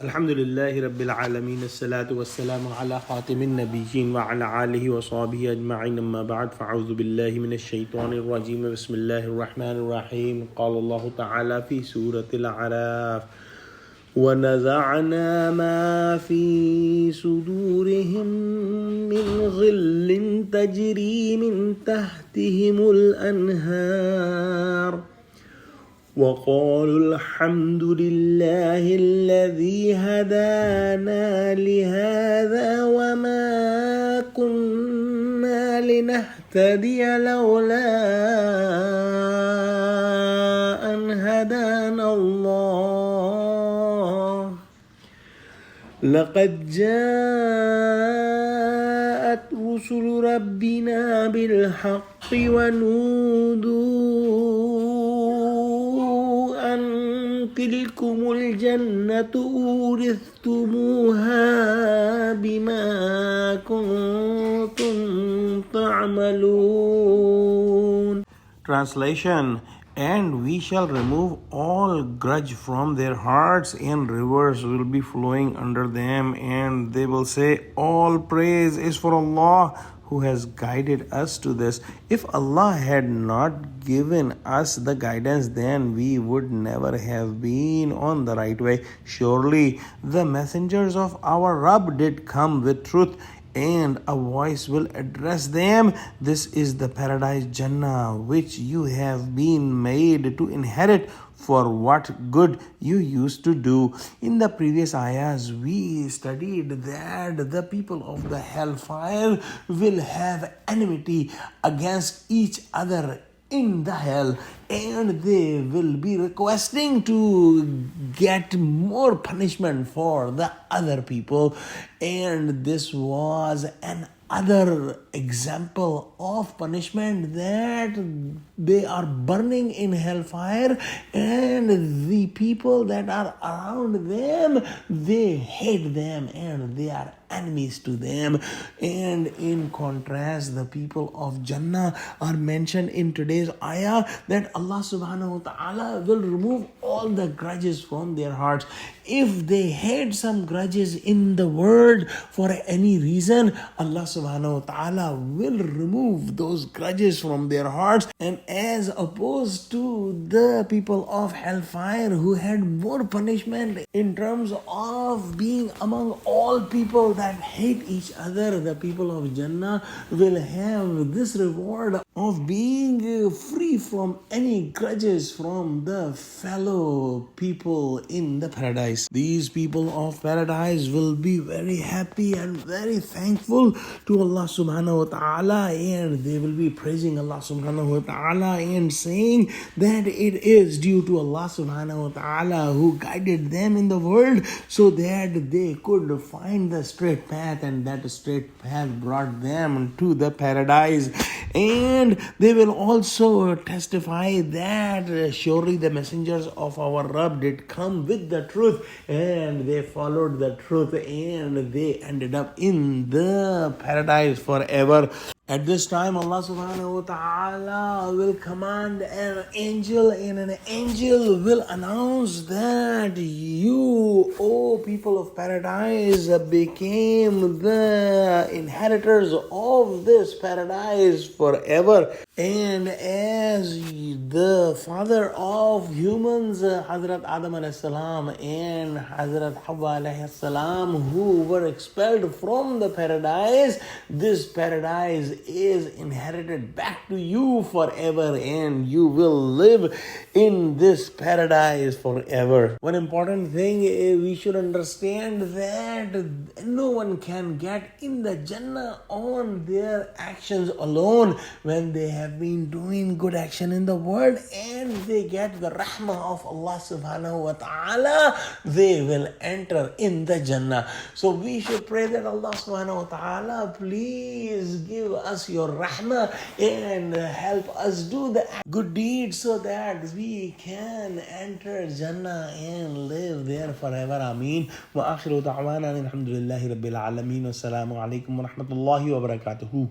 Alhamdulillahi Rabbil Alameen, As-salatu was-salamu ala khatimin nabiyyin wa ala alihi wa sahbihi ajma'in, amma ba'd, fa'udhu billahi minash shaitanir rajim, bismillahir rahmanir rahim. Qala Allahu ta'ala fi Surah Al-Aaraf, وَنَزَعْنَا مَا فِي صُدُورِهِم مِّنْ غِلٍّ تَجْرِي مِنْ تَحْتِهِمُ الْأَنْهَارُ وقالوا الحمد لله الذي هدانا لهذا وما كنا لنهتدي لولا أن هدانا الله لقد جاءت رسل ربنا بالحق ونودوا تلكم الجنة أورثتموها بما كنتم تعملون. Translation: And we shall remove all grudge from their hearts, and rivers will be flowing under them, and they will say, all praise is for Allah who has guided us to this. If Allah had not given us the guidance, then we would never have been on the right way. Surely the messengers of our Rabb did come with truth, and a voice will address them. This is the paradise Jannah which you have been made to inherit for what good you used to do. In the previous ayahs, we studied that the people of the hellfire will have enmity against each other in the hell, and they will be requesting to get more punishment for the other people. And this was an other example of punishment, that they are burning in hellfire, and the people that are around them, they hate them and they are enemies to them. And in contrast, the people of Jannah are mentioned in today's ayah, that Allah subhanahu wa ta'ala will remove all the grudges from their hearts. If they had some grudges in the world for any reason, Allah subhanahu wa ta'ala will remove those grudges from their hearts. And as opposed to the people of hellfire who had more punishment in terms of being among all people that hate each other, the people of Jannah will have this reward of being free from any grudges from the fellow people in the paradise. These people of paradise will be very happy and very thankful to Allah subhanahu wa ta'ala, and they will be praising Allah subhanahu wa ta'ala and saying that it is due to Allah subhanahu wa ta'ala who guided them in the world so that they could find the straight path, and that straight path brought them to the paradise. And they will also testify that surely the messengers of our Rabb did come with the truth, and they followed the truth, and they ended up in the paradise forever. At this time, Allah subhanahu wa ta'ala will command an angel, and an angel will announce that you, O people of paradise, became the inheritors of this paradise forever. And as the father of humans, Hazrat Adam alayhi salam and Hazrat Hawa alayhi salam, who were expelled from the paradise, this paradise is inherited back to you forever, and you will live in this paradise forever. One important thing is we should understand that no one can get in the Jannah on their actions alone. When they have been doing good action in the world and they get the rahmah of Allah subhanahu wa ta'ala, they will enter in the Jannah. So we should pray that Allah subhanahu wa ta'ala, please give us your rahmah and help us do the good deeds so that we can enter Jannah and live there forever. Ameen. Wa akhiru da'wana alhamdulillahi rabbil alameen. Wassalamu alaikum wa rahmatullahi wa barakatuhu.